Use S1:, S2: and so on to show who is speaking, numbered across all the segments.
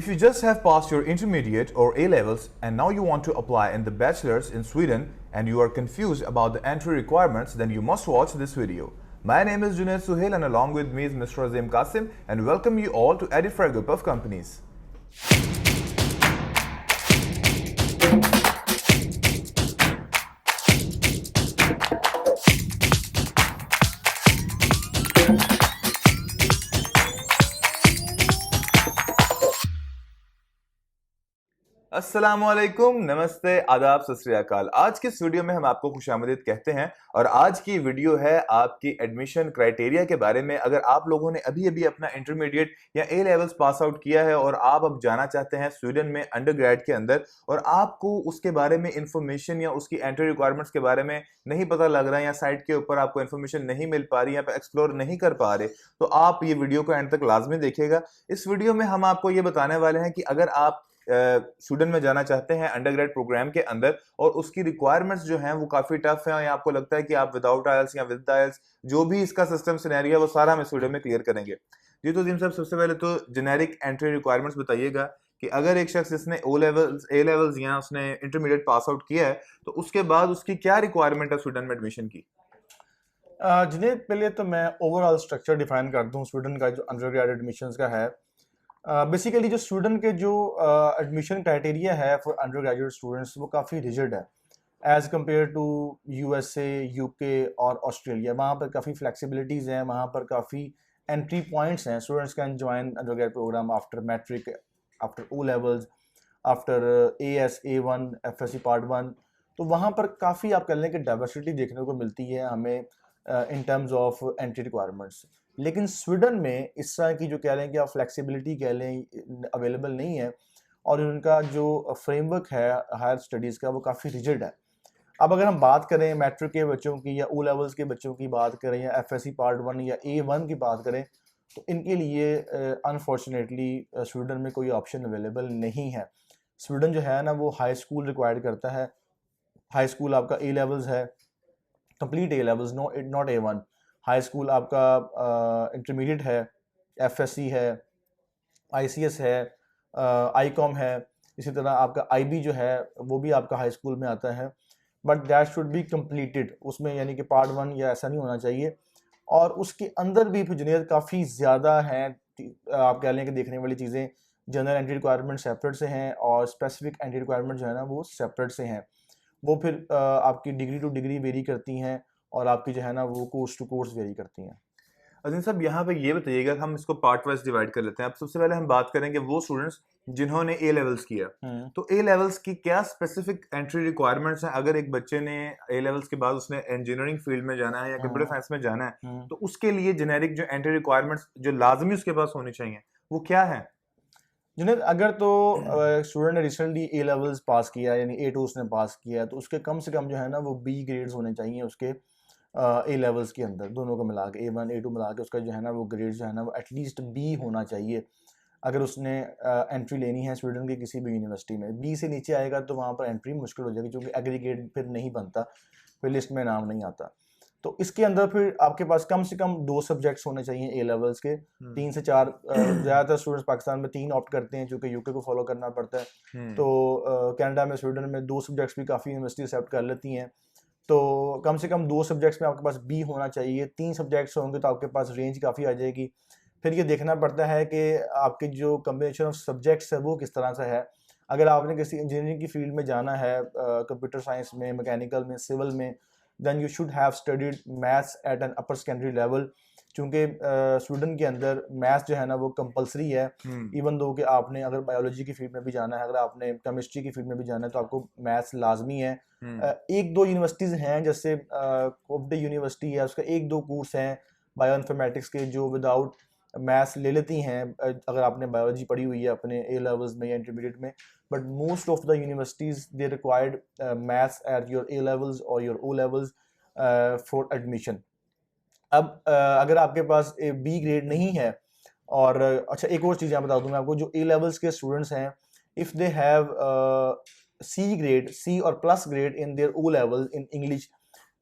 S1: If you just have passed your intermediate or A levels and now you want to apply in the bachelor's in Sweden and you are confused about the entry requirements, then you must watch this video. My name is 𝗔𝗽𝗽𝗶𝗃 and along with me is Mr. 𝗙𝗲𝗃𝗀𝗃 and welcome you all to Edify group of companies. अस्सलामुअलैकुम, नमस्ते, आदाब, सत श्री अकाल। आज के इस video में हम आपको खुशामदीद कहते हैं और आज की वीडियो है आपकी एडमिशन क्राइटेरिया के बारे में। अगर आप लोगों ने अभी अभी अपना इंटरमीडिएट या ए लेवल्स पास आउट किया है और आप अब जाना चाहते हैं स्वीडन में अंडरग्रेड के अंदर और आपको उसके बारे में इंफॉर्मेशन या उसकी एंट्री रिक्वायरमेंट्स के बारे में नहीं पता लग रहा है या साइट के ऊपर आपको इन्फॉर्मेशन नहीं मिल पा रही, यहाँ पे एक्सप्लोर नहीं कर पा रहे, तो आप ये वीडियो को एंड तक लाजमी देखिएगा। इस वीडियो में हम आपको ये बताने वाले हैं कि अगर आप स्वीडन में जाना चाहते हैं अंडरग्रेड प्रोग्राम के अंदर और उसकी रिक्वायरमेंट्स जो हैं वो काफी टफ हैं और आपको लगता है कि आप विदाउट आइल्स या विद आइल्स जो भी इसका सिस्टम सिनेरियो है वो सारा हम इस वीडियो में क्लियर करेंगे। जी तो जिम साहब, सबसे पहले तो जेनेरिक एंट्री रिक्वायरमेंट्स बताइएगा कि अगर एक शख्स जिसने ए लेवल्स या उसने इंटरमीडिएट पास आउट किया है तो उसके बाद उसकी क्या रिक्वायरमेंट है स्वीडन में एडमिशन की।
S2: जिन्हें पहले तो मैं ओवरऑल स्ट्रक्चर डिफाइन कर दूं स्वीडन का जो अंडरग्रेड एडमिशन्स का है। बेसिकली जो स्वीडन के जो एडमिशन क्राइटेरिया है फॉर अंडर ग्रेजुएट स्टूडेंट्स वो काफ़ी रिजिड है as compare to USA, UK और ऑस्ट्रेलिया। वहाँ पर काफ़ी फ्लेक्सिबिलिटीज़ हैं, वहाँ पर काफ़ी एंट्री पॉइंट्स हैं। Students can join undergrad programme after matric, after O levels, after AS, A1, FSC part 1। तो वहाँ पर काफ़ी आप कह लें कि डाइवर्सिटी देखने को मिलती है हमें in terms of entry requirements. लेकिन स्वीडन में इस तरह की जो कह लें कि आप फ्लेक्सिबिलिटी कह लें अवेलेबल नहीं है और उनका जो फ्रेमवर्क है हायर स्टडीज़ का वो काफ़ी रिजिड है। अब अगर हम बात करें मैट्रिक के बच्चों की या ओ लेवल्स के बच्चों की बात करें या FSC पार्ट 1 या A1 की बात करें तो इनके लिए अनफॉर्चुनेटली स्वीडन में कोई ऑप्शन अवेलेबल नहीं है। स्वीडन जो है ना वो हाई स्कूल रिक्वायर्ड करता है। हाई स्कूल आपका A लेवल्स है, complete A levels, not A1। High school आपका इंटरमीडिएट है, FSC है, ICS है, ICOM है, इसी तरह आपका IB जो है वो भी आपका हाई स्कूल में आता है, but that should be completed. उसमें यानी कि पार्ट 1 या ऐसा नहीं होना चाहिए। और उसके अंदर भी जुनियर काफ़ी ज़्यादा हैं, आप कह लें कि देखने वाली चीज़ें। जनरल एंट्री रिक्वायरमेंट सेपरेट से हैं और स्पेसिफिक एंट्री रिक्वायरमेंट जो है ना वो सेपरेट से हैं। वो फिर आपकी डिग्री टू डिग्री वेरी करती हैं और आपकी जो है ना वो कोर्स टू कोर्स वेरी करती हैं।
S1: अजीम साहब, यहाँ पे ये बताइएगा, हम इसको पार्ट वाइज डिवाइड कर लेते हैं। अब सबसे पहले हम बात करेंगे वो स्टूडेंट्स जिन्होंने ए लेवल्स किया, तो ए लेवल्स की क्या स्पेसिफिक एंट्री रिक्वायरमेंट्स हैं। अगर एक बच्चे ने ए लेवल्स के बाद उसने इंजीनियरिंग फील्ड में जाना है या कंप्यूटर साइंस में जाना है तो उसके लिए जेनेरिक जो एंट्री रिक्वायरमेंट्स जो लाजमी उसके पास होनी चाहिए वो क्या है।
S2: जुनेद, अगर तो स्टूडेंट ने रिसेंटली ए लेवल्स पास किया यानी A2 उसने पास किया तो उसके कम से कम जो है ना वो B ग्रेड्स होने चाहिए उसके ए लेवल्स के अंदर, दोनों को मिला के A1 A2 मिला के उसका जो है ना वो ग्रेड जो है ना वो एटलीस्ट B होना चाहिए अगर उसने एंट्री लेनी है स्वीडन की किसी भी यूनिवर्सिटी में। B से नीचे आएगा तो वहाँ पर एंट्री मुश्किल हो जाएगी क्योंकि एग्रीगेट फिर नहीं बनता, फिर लिस्ट में नाम नहीं आता। तो इसके अंदर फिर आपके पास कम से कम 2 सब्जेक्ट्स होने चाहिए ए लेवल्स के, 3 से 4। ज़्यादातर स्टूडेंट्स पाकिस्तान में 3 ऑप्ट करते हैं क्योंकि यूके को फॉलो करना पड़ता है। तो कनाडा में, स्वीडन में 2 सब्जेक्ट्स भी काफ़ी यूनिवर्सिटी एक्सेप्ट कर लेती हैं। तो कम से कम 2 सब्जेक्ट्स में आपके पास B होना चाहिए। 3 सब्जेक्ट्स होंगे तो आपके पास रेंज काफ़ी आ जाएगी। फिर ये देखना पड़ता है कि आपके जो कम्बिनेशन ऑफ सब्जेक्ट्स है वो किस तरह से है। अगर आपने किसी इंजीनियरिंग की फील्ड में जाना है, कंप्यूटर साइंस में, मैकेनिकल में, सिविल में, then you should have studied maths at an upper secondary level. चूँकि स्वीडन के अंदर मैथ्स जो है ना वो कंपलसरी है। इवन दो कि आपने अगर बायोलॉजी की फील्ड में भी जाना है, अगर आपने केमिस्ट्री की फील्ड में भी जाना है तो आपको मैथ्स लाजमी है। 1-2 यूनिवर्सिटीज़ हैं जैसे कोप्टे यूनिवर्सिटी है, उसका 1-2 कोर्स हैं बायो इन्फॉर्मेटिक्स के जो विदाउट मैथ्स ले लेती हैं अगर आपने बायोलॉजी पढ़ी हुई है अपने ए लेवल्स में या इंटरमीडिएट में। But most of the universities they required maths at your A levels or your O levels for admission. अब अगर आपके पास B ग्रेड नहीं है और अच्छा एक और चीज़ यहाँ बता दूँ मैं आपको, जो ए लेवल्स के स्टूडेंट्स हैं if they have C grade, C और plus grade in their O level in English,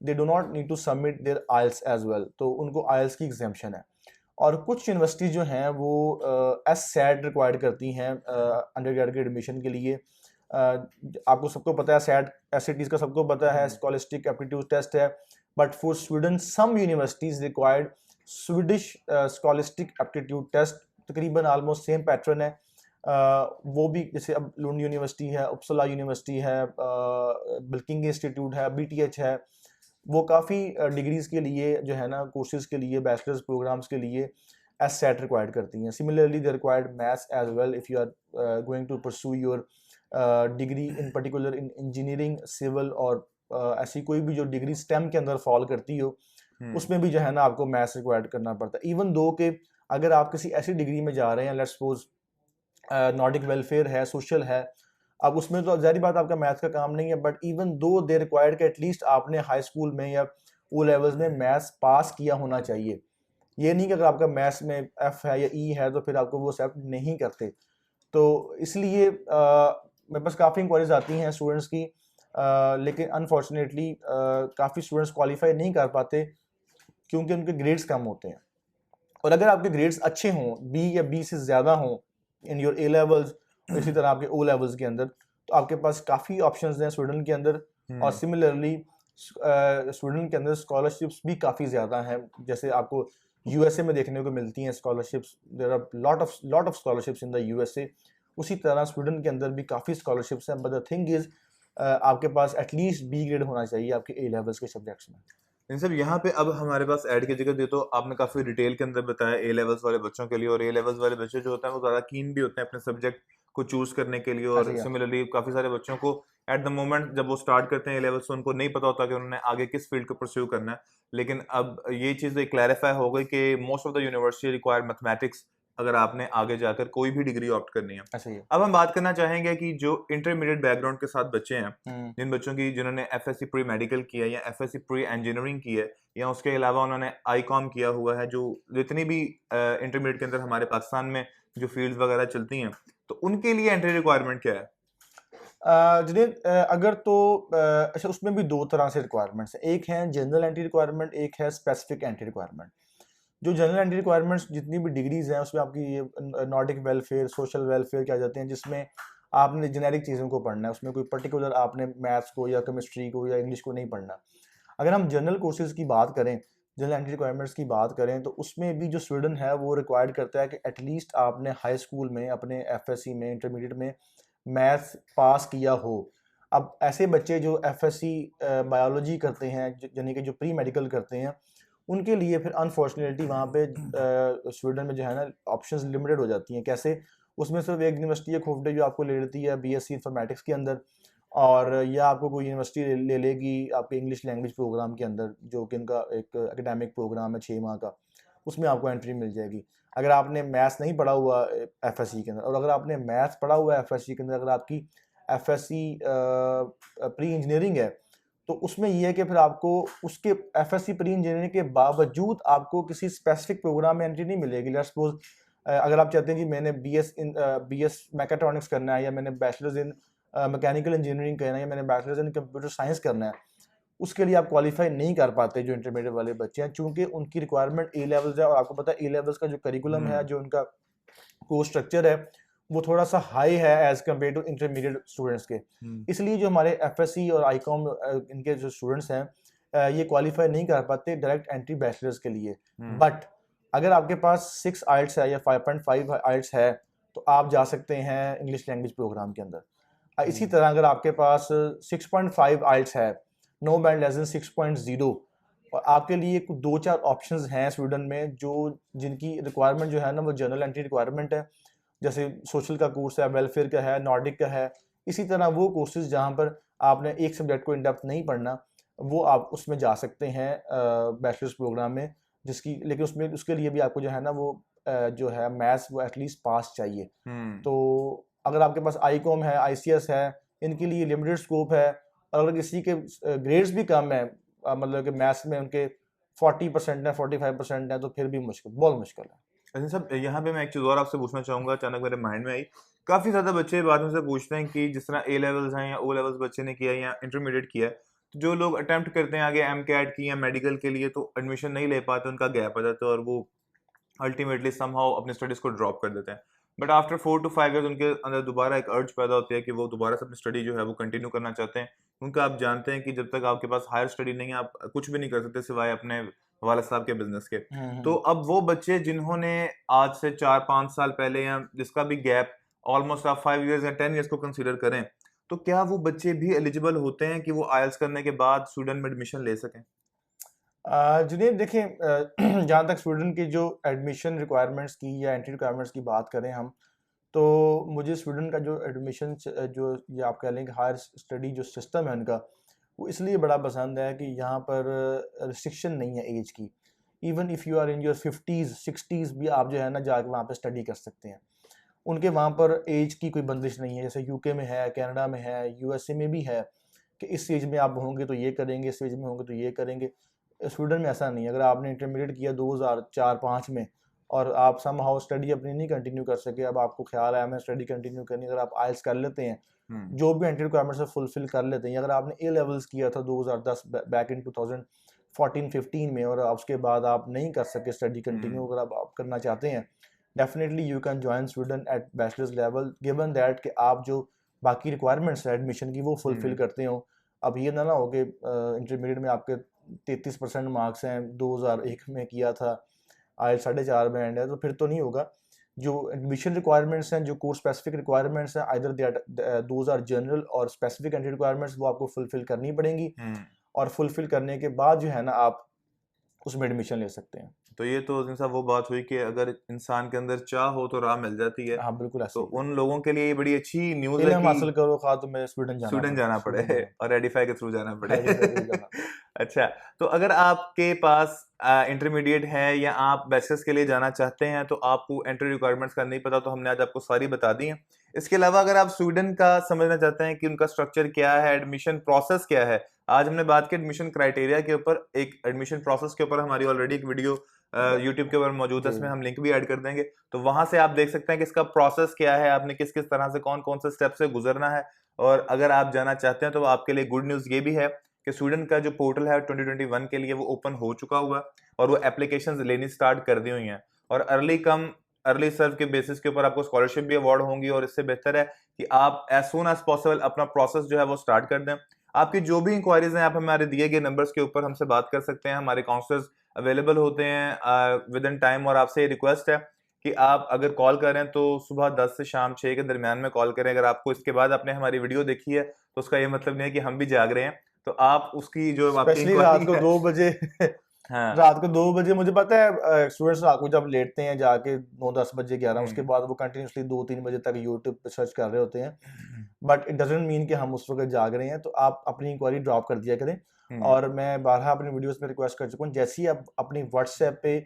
S2: they do not need to submit their IELTS as well. तो उनको IELTS की एग्जाम्पशन है और कुछ यूनिवर्सिटीज़ जो हैं वो SAT रिक्वायर्ड करती हैं अंडर ग्रेजुएट एडमिशन के लिए। आपको सबको पता है SAT SATs का सबको पता है, स्कॉलस्टिक एप्टीट्यूड टेस्ट है, but for Sweden some universities required Swedish scholastic aptitude test, तकरीबन ऑलमोस्ट सेम पैटर्न है। वो भी जैसे अब लुंड यूनिवर्सिटी है, उपसला यूनिवर्सिटी है, बिल्किंग इंस्टीट्यूट है, BTH है, वो काफ़ी डिग्रीज़ के लिए जो है ना, कोर्सेज़ के लिए, बैचलर्स प्रोग्राम्स के लिए SAT रिक्वायर्ड करती हैं। Similarly they required maths as well if you are going to pursue your degree in particular in engineering, civil और ऐसी कोई भी जो डिग्री स्टेम के अंदर फॉल करती हो, उसमें भी जो है ना आपको मैथ्स रिक्वायर्ड करना पड़ता है। इवन दो कि अगर आप किसी ऐसी डिग्री में जा रहे हैं, लेट्स सपोज नॉर्डिक वेलफेयर है, सोशल है, अब उसमें तो ज़ाहिर बात आपका मैथ्स का काम नहीं है, but even though they required कि एटलीस्ट आपने हाई स्कूल में या O लेवल्स में मैथ्स पास किया होना चाहिए। ये नहीं कि अगर आपका मैथ्स में F है या E है तो फिर आपको वो एक्सेप्ट नहीं करते। तो इसलिए मेरे पास काफ़ी इंक्वायरीज आती हैं स्टूडेंट्स की, लेकिन अनफॉर्चुनेटली काफ़ी स्टूडेंट्स क्वालिफाई नहीं कर पाते क्योंकि उनके ग्रेड्स कम होते हैं। और अगर आपके ग्रेड्स अच्छे हों, B या B से ज़्यादा हों इन योर A लेवल्स, इसी तरह आपके O लेवल्स के अंदर, तो आपके पास काफ़ी ऑप्शंस हैं स्वीडन के अंदर। और सिमिलरली स्वीडन के अंदर स्कॉलरशिप्स भी काफ़ी ज़्यादा हैं, जैसे आपको USA में देखने को मिलती हैं scholarships. There are lot of scholarships in the USA। उसी तरह स्वीडन के अंदर भी काफ़ी स्कॉलरशिप्स हैं, बट द थिंग इज़ आपके पास एटलीस्ट B ग्रेड होना चाहिए आपके A लेवल्स के सब्जेक्ट्स में।
S1: नहीं सर, यहाँ पे अब हमारे पास ऐड की जगह दे, तो आपने काफ़ी डिटेल के अंदर बताया ए लेवल्स वाले बच्चों के लिए, और ए लेवल्स वाले बच्चे जो होते हैं वो ज़्यादा कीन भी होते हैं अपने सब्जेक्ट को चूज़ करने के लिए। और सिमिलरली काफ़ी सारे बच्चों को एट द मोमेंट जब वो स्टार्ट करते हैं ए लेवल्स, तो उनको नहीं पता होता कि उन्होंने आगे किस फील्ड को परस्यू करना है। लेकिन अब ये चीज़ क्लैरिफाई हो गई कि most of the university require mathematics अगर आपने आगे जाकर कोई भी डिग्री ऑप्ट करनी है।
S2: ऐसे ही
S1: अब हम बात करना चाहेंगे कि जो इंटरमीडिएट बैकग्राउंड के साथ बच्चे हैं, जिन बच्चों की जिन्होंने FSC प्री मेडिकल किया है या FSC प्री इंजीनियरिंग की है, या उसके अलावा उन्होंने ICOM किया हुआ है, जो जितनी भी इंटरमीडिएट के अंदर हमारे पाकिस्तान में जो फील्ड्स वगैरह चलती हैं, तो उनके लिए एंट्री रिक्वायरमेंट क्या है?
S2: जिन्हें अगर तो अच्छा, उसमें भी दो तरह से रिक्वायरमेंट्स हैं। एक है जनरल एंट्री रिक्वायरमेंट, एक है स्पेसिफिक एंट्री रिक्वायरमेंट। जो जनरल एंट्री रिक्वायरमेंट्स जितनी भी डिग्रीज हैं उसमें आपकी ये नॉर्डिक वेलफेयर, सोशल वेलफेयर क्या जाते हैं, जिसमें आपने जेनेरिक चीज़ों को पढ़ना है, उसमें कोई पर्टिकुलर आपने मैथ्स को या केमिस्ट्री को या इंग्लिश को नहीं पढ़ना। अगर हम जनरल कोर्सेज की बात करें, जनरल एंट्री रिक्वायरमेंट्स की बात करें, तो उसमें भी जो स्टूडेंट है वो रिक्वायर्ड करता है कि एटलीस्ट आपने हाई स्कूल में, अपने FSC में, इंटरमीडिएट में मैथ्स पास किया हो। अब ऐसे बच्चे जो FSC बायोलॉजी करते हैं, यानी कि जो प्री मेडिकल करते हैं, उनके लिए फिर अनफॉर्चुनेटली वहाँ पे स्वीडन में जो है ना ऑप्शंस लिमिटेड हो जाती हैं। कैसे? उसमें सिर्फ एक यूनिवर्सिटी है खोफडे जो आपको ले लेती है BSc इंफॉर्मेटिक्स के अंदर, और या आपको कोई यूनिवर्सिटी ले लेगी आपके इंग्लिश लैंग्वेज प्रोग्राम के अंदर, जो कि इनका एक एकेडमिक प्रोग्राम है 6 माह का, उसमें आपको एंट्री मिल जाएगी। अगर आपने मैथ्स नहीं पढ़ा हुआ FSC के अंदर, और अगर आपने मैथ्स पढ़ा हुआ है FSC के अंदर, अगर आपकी FSC प्री इंजीनियरिंग है, तो उसमें ये है कि फिर आपको उसके FSC प्री इंजीनियरिंग के बावजूद आपको किसी स्पेसिफिक प्रोग्राम में एंट्री नहीं मिलेगी। लेट्स सपोज अगर आप चाहते हैं कि मैंने BS मैकेट्रॉनिक्स करना है, या मैंने बैचलर्स इन मैकेनिकल इंजीनियरिंग करना है, या मैंने बैचलर्स इन कंप्यूटर साइंस करना है, उसके लिए आप क्वालिफाई नहीं कर पाते जो इंटरमीडिएट वाले बच्चे हैं, चूंकि उनकी रिक्वायरमेंट A लेवल्स है। और आपको पता है A लेवल्स का जो करिकुलम है, जो उनका कोर्स स्ट्रक्चर है, वो थोड़ा सा हाई है as compare to intermediate students के। इसलिए जो हमारे FSC और ICOM इनके जो स्टूडेंट्स हैं ये क्वालिफाई नहीं कर पाते डायरेक्ट एंट्री बैचलर्स के लिए। बट अगर आपके पास 6 IELTS है या 5.5 IELTS है, तो आप जा सकते हैं इंग्लिश लैंग्वेज प्रोग्राम के अंदर। इसी तरह अगर आपके पास 6.5 IELTS है, नो बैंड लेस देन 6.0, और आपके लिए कुछ 2-4 ऑप्शंस हैं स्वीडन में जो जिनकी रिक्वायरमेंट जो है ना वो जनरल एंट्री रिक्वायरमेंट है, जैसे सोशल का कोर्स है, वेलफेयर का है, नॉर्डिक का है। इसी तरह वो कोर्सेज जहाँ पर आपने एक सब्जेक्ट को इन डेप्थ नहीं पढ़ना, वो आप उसमें जा सकते हैं बैचलर्स प्रोग्राम में, जिसकी लेकिन उसमें उसके लिए भी आपको जो है ना वो जो है मैथ्स वो एटलीस्ट पास चाहिए। तो अगर आपके पास ICOM है, ICS है, इनके लिए लिमिटेड स्कोप है। और अगर किसी के ग्रेड्स भी कम है, मतलब कि मैथ्स में उनके 40% है, 45% है, तो फिर भी बहुत मुश्किल है।
S1: अच्छा साहब, यहाँ पे मैं एक चीज़ और आपसे पूछना चाहूँगा, अचानक मेरे माइंड में आई। काफ़ी ज़्यादा बच्चे बाद में से पूछते हैं कि जिस तरह A लेवल्स हैं या O लेवल्स बच्चे ने किया या इंटरमीडिएट किया, तो जो लोग अटेम्प्ट करते हैं आगे MCAT की या मेडिकल के लिए, तो एडमिशन नहीं ले पाते, उनका गैप आ जाता है और वो अल्टीमेटली समहाउ अपनी स्टडीज को ड्रॉप कर देते हैं। बट आफ्टर 4 to 5 years उनके अंदर दोबारा एक अर्ज पैदा होती है कि वो दोबारा से अपनी स्टडी जो है वो कंटिन्यू करना चाहते हैं, क्योंकि आप जानते हैं कि जब तक आपके पास हायर स्टडी नहीं है आप कुछ भी नहीं कर सकते सिवाय अपने वाले साहब के बिजनेस के। तो अब वो बच्चे जिन्होंने आज से 4-5 साल पहले या जिसका भी गैप ऑलमोस्ट आप 5 years या 10 years को कंसीडर करें, तो क्या वो बच्चे भी एलिजिबल होते हैं कि वो आईएलटीएस करने के बाद स्टूडेंट में एडमिशन ले सकें?
S2: जुनैद देखें, जहाँ तक स्टूडेंट की जो एडमिशन रिक्वायरमेंट्स की या एंट्री रिक्वायरमेंट्स की बात करें हम, तो मुझे स्टूडेंट का जो एडमिशन जो ये आप कह लें कि हायर स्टडी जो सिस्टम है उनका, वो इसलिए बड़ा पसंद है कि यहाँ पर रिस्ट्रिक्शन नहीं है एज की। Even if you are in your 50s 60s भी आप जो है ना जाके वहाँ पे स्टडी कर सकते हैं। उनके वहाँ पर एज की कोई बंदिश नहीं है, जैसे यूके में है, कनाडा में है, यूएसए में भी है कि इस एज में आप होंगे तो ये करेंगे, इस एज में होंगे तो ये करेंगे। स्टूडेंट में ऐसा नहीं है। अगर आपने इंटरमीडिएट किया 2004-5 में और आप सम हाउ स्टडी अपनी नहीं कंटिन्यू कर सके, अब आपको ख्याल आया मैं स्टडी कंटिन्यू करनी, अगर आप आइल्स कर लेते हैं, जो भी एंट्री रिक्वायरमेंट्स है फुलफिल कर लेते हैं, अगर आपने ए लेवल्स किया था 2010 बैक इन 2014-15 में और उसके बाद आप नहीं कर सके स्टडी कंटिन्यू, अगर आप करना चाहते हैं, definitely you can join student at bachelors level given that कि आप जो बाकी रिक्वायरमेंट्स है एडमिशन की वो फुलफिल करते हो। अब ये ना हो कि इंटरमीडिएट में आपके 33% मार्क्स हैं, 2001 में किया था, आइल्स 4.5 बैंड है, तो फिर तो नहीं होगा। जो एडमिशन रिक्वायरमेंट्स हैं, जो कोर्स स्पेसिफिक रिक्वायरमेंट्स हैं, आइदर दोज आर जनरल और स्पेसिफिक एंट्री रिक्वायरमेंट्स, वो आपको फुलफिल करनी पड़ेंगी और फुलफिल करने के बाद जो है ना आप उसमें एडमिशन ले सकते हैं।
S1: तो ये तो जिनसा वो बात हुई कि अगर इंसान के अंदर चाह हो तो राह मिल जाती है।
S2: हाँ बिल्कुल ऐसे
S1: तो उन लोगों के लिए ये बड़ी अच्छी न्यूज़ है
S2: इल्म
S1: कि
S2: हासिल करो खा तुम्हें
S1: स्टूडेंट जाना पड़े और एडिफाई के थ्रू जाना पड़े।
S2: जाना
S1: अच्छा, तो अगर आपके पास इंटरमीडिएट है या आप बैचलर्स के लिए जाना चाहते हैं तो आपको एंट्री रिक्वायरमेंट्स का नहीं पता, तो हमने आज आपको सारी बता दी हैं। इसके अलावा अगर आप स्टूडेंट का समझना चाहते हैं कि उनका स्ट्रक्चर क्या है, एडमिशन प्रोसेस क्या है, आज हमने बात की एडमिशन क्राइटेरिया के ऊपर, एक एडमिशन प्रोसेस के ऊपर हमारी ऑलरेडी एक वीडियो यूट्यूब के ऊपर मौजूद है, इसमें हम लिंक भी ऐड कर देंगे, तो वहां से आप देख सकते हैं कि इसका प्रोसेस क्या है, आपने किस किस तरह से कौन कौन से स्टेप से गुजरना है। और अगर आप जाना चाहते हैं तो आपके लिए गुड न्यूज़ ये भी है कि स्टूडेंट का जो पोर्टल है 2021 के लिए वो ओपन हो चुका हुआ और वो एप्लीकेशंस लेनी स्टार्ट कर दी हुई हैं और अर्ली सर्व के बेसिस के ऊपर आपको स्कॉलरशिप भी अवार्ड होंगी। और इससे बेहतर है कि आप एज सून एज पॉसिबल अपना प्रोसेस जो है वो स्टार्ट कर दें। आपकी जो भी इंक्वायरीज हैं आप हमारे दिए गए नंबर्स के ऊपर हमसे बात कर सकते हैं, हमारे काउंसलर्स अवेलेबल होते हैं विद इन टाइम। और आपसे रिक्वेस्ट है कि आप अगर कॉल करें तो सुबह 10 से शाम 6 के दरमियान में कॉल करें। अगर आपको इसके बाद आपने हमारी वीडियो देखी है तो उसका ये मतलब नहीं है कि हम भी जाग रहे हैं, तो आप उसकी जो
S2: स्पेशली रात को 2 बजे
S1: हाँ।
S2: रात को 2 बजे मुझे पता है स्टूडेंट्स रात को जब लेटते हैं जाके 9-10 बजे 11, उसके बाद वो कंटिन्यूसली 2-3 बजे तक यूट्यूब पे सर्च कर रहे होते हैं, बट इट डजंट मीन कि हम उस वक्त जाग रहे हैं। तो आप अपनी इंक्वायरी ड्रॉप कर दिया करें। और मैं बारहा अपनी वीडियोस में रिक्वेस्ट कर चुका हूँ, जैसे ही आप अपनी व्हाट्सएप पे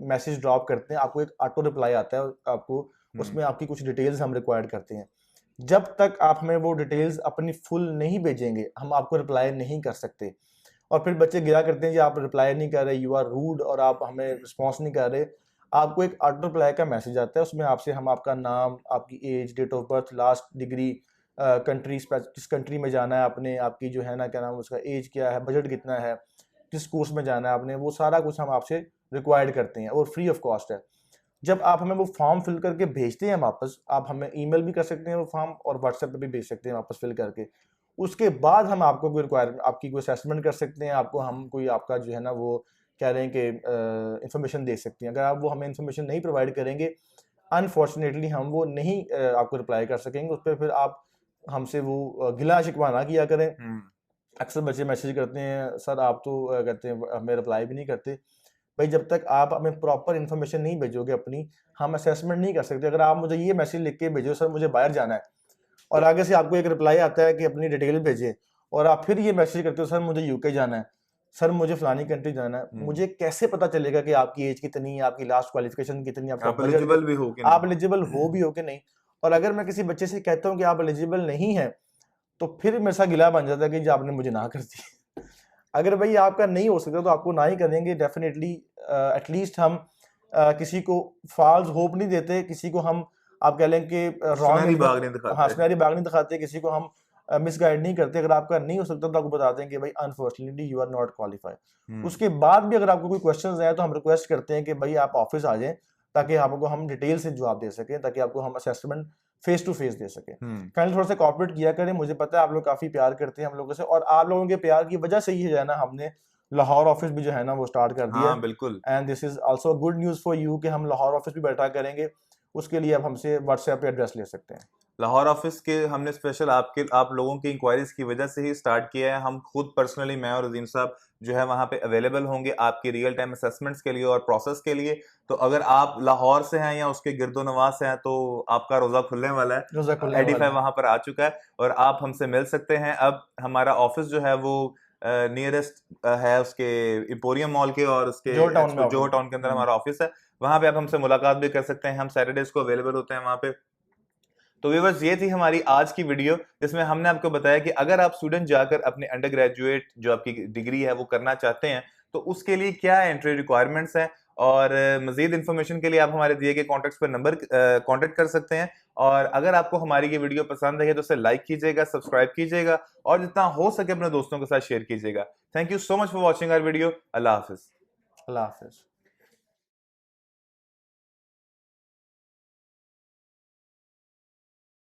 S2: मैसेज ड्रॉप करते हैं आपको एक ऑटो रिप्लाई आता है, आपको उसमें आपकी कुछ डिटेल्स हम रिक्वायर्ड करते हैं। जब तक आप हमें वो डिटेल्स अपनी फुल नहीं भेजेंगे हम आपको रिप्लाई नहीं कर सकते। और फिर बच्चे गिरा करते हैं कि आप रिप्लाई नहीं कर रहे, यू आर रूड, और आप हमें रिस्पॉन्स नहीं कर रहे। आपको एक ऑटो रिप्लाई का मैसेज आता है, उसमें आपसे हम आपका नाम, आपकी age, date of birth, last degree, country, किस कंट्री में जाना है आपने, आपकी जो है ना क्या नाम उसका एज क्या है, बजट कितना है, किस कोर्स में जाना है आपने, वो सारा कुछ हम आपसे रिक्वायर्ड करते हैं और फ्री ऑफ कॉस्ट है। जब आप हमें वो फॉर्म फिल करके भेजते हैं वापस, आप हमें ईमेल भी कर सकते हैं वो फॉर्म और व्हाट्सएप पे भी भेज सकते हैं वापस फिल करके। उसके बाद हम आपको कोई रिक्वायरमेंट, आपकी कोई असेसमेंट कर सकते हैं, आपको हम कोई आपका जो है ना वो कह रहे हैं कि इंफॉर्मेशन दे सकते हैं। अगर आप वो हमें इंफॉर्मेशन नहीं प्रोवाइड करेंगे, अनफॉर्चुनेटली हम वो नहीं आपको रिप्लाई कर सकेंगे। उस पर फिर आप हमसे वो गिला शिकवा ना किया करें। अक्सर बच्चे मैसेज करते हैं, सर आप तो कहते हैं हमें रिप्लाई भी नहीं करते। भाई जब तक आप हमें प्रॉपर इन्फॉर्मेशन नहीं भेजोगे अपनी, हम असेसमेंट नहीं कर सकते। अगर आप मुझे ये मैसेज लिख के भेजो, सर मुझे बाहर जाना है, और आगे से आपको एक रिप्लाई आता है कि अपनी डिटेल भेजें, और आप फिर ये मैसेज करते हो, सर मुझे यूके जाना है, सर मुझे फलानी कंट्री जाना है, मुझे कैसे पता चलेगा कि आपकी एज कितनी है, आपकी लास्ट क्वालिफिकेशन कितनी है,
S1: आप एलिजिबल भी हो कि नहीं?
S2: आप एलिजिबल हो भी हो कि नहीं। और अगर मैं किसी बच्चे से कहता हूँ कि आप एलिजिबल नहीं है, तो फिर मेरे साथ गिला बन जाता है कि जी आपने मुझे ना कर दी। अगर भाई आपका नहीं हो सकता तो आपको ना ही करेंगे डेफिनेटली। एटलीस्ट हम किसी को फॉल्स होप नहीं देते, किसी को हम आप कह लें कि
S1: सुनहरी बाग नहीं दिखाते।
S2: हाँ सुनहरी बाग नहीं दिखाते, किसी को हम मिसगाइड नहीं करते। अगर आपका नहीं हो सकता तो आपको बताते हैं कि भाई unfortunately you are not qualified. उसके बाद भी अगर आपको कोई क्वेश्चंस आए तो हम रिक्वेस्ट करते हैं कि भाई आप ऑफिस आ जाएं, ताकि आपको हम डिटेल से जवाब दे सकें, ताकि आपको हम असेसमेंट फेस टू फेस दे सकें। काइंडली थोड़ा सा कॉपरेट किया करें। मुझे पता है आप लोग काफी प्यार करते हैं हम लोगों से, और आप लोगों के प्यार की वजह से ही है ना हमने लाहौर ऑफिस भी जो है ना वो स्टार्ट कर दिया।
S1: हाँ बिल्कुल।
S2: And this is also good news for you कि हम लाहौर ऑफिस भी बैठा करेंगे। उसके लिए आप हमसे व्हाट्सएप पे एड्रेस ले सकते हैं।
S1: लाहौर ऑफिस के हमने स्पेशल आप लोगों की इंक्वायरीज की वजह से ही स्टार्ट किया है। हम खुद पर्सनली, मैं और अजीम साहब जो है वहाँ पे अवेलेबल होंगे आपकी रियल टाइम असेसमेंट्स के लिए और प्रोसेस के लिए। तो अगर आप लाहौर से हैं या उसके गिरदो नवाज से हैं तो आपका रोज़ा खुलने वाला है।
S2: रोज़ा खुलने
S1: एडिफाई
S2: वाला है।
S1: वहाँ पर आ चुका है और आप हमसे मिल सकते हैं। अब हमारा ऑफिस जो है वो नियरेस्ट है उसके एम्पोरियम मॉल के और उसके
S2: जोहर टाउन में
S1: जोहर टाउन के अंदर हमारा ऑफिस है। वहाँ पे आप हमसे मुलाकात भी कर सकते हैं। हम सैटरडेज को अवेलेबल होते हैं वहाँ पे। तो व्यूअर्स, ये थी हमारी आज की वीडियो जिसमें हमने आपको बताया कि अगर आप स्टूडेंट जाकर अपने अंडर ग्रेजुएट जो आपकी डिग्री है वो करना चाहते हैं तो उसके लिए क्या एंट्री रिक्वायरमेंट्स हैं। और मजीद इन्फॉर्मेशन के लिए आप हमारे दिए गए कॉन्टैक्ट्स पर नंबर कॉन्टैक्ट कर सकते हैं। और अगर आपको हमारी ये वीडियो पसंद आई है तो उसे लाइक कीजिएगा, सब्सक्राइब कीजिएगा और जितना हो सके अपने दोस्तों के साथ शेयर कीजिएगा। Thank you so much for watching our video. अल्लाह हाफिज।
S2: अल्लाह हाफिज।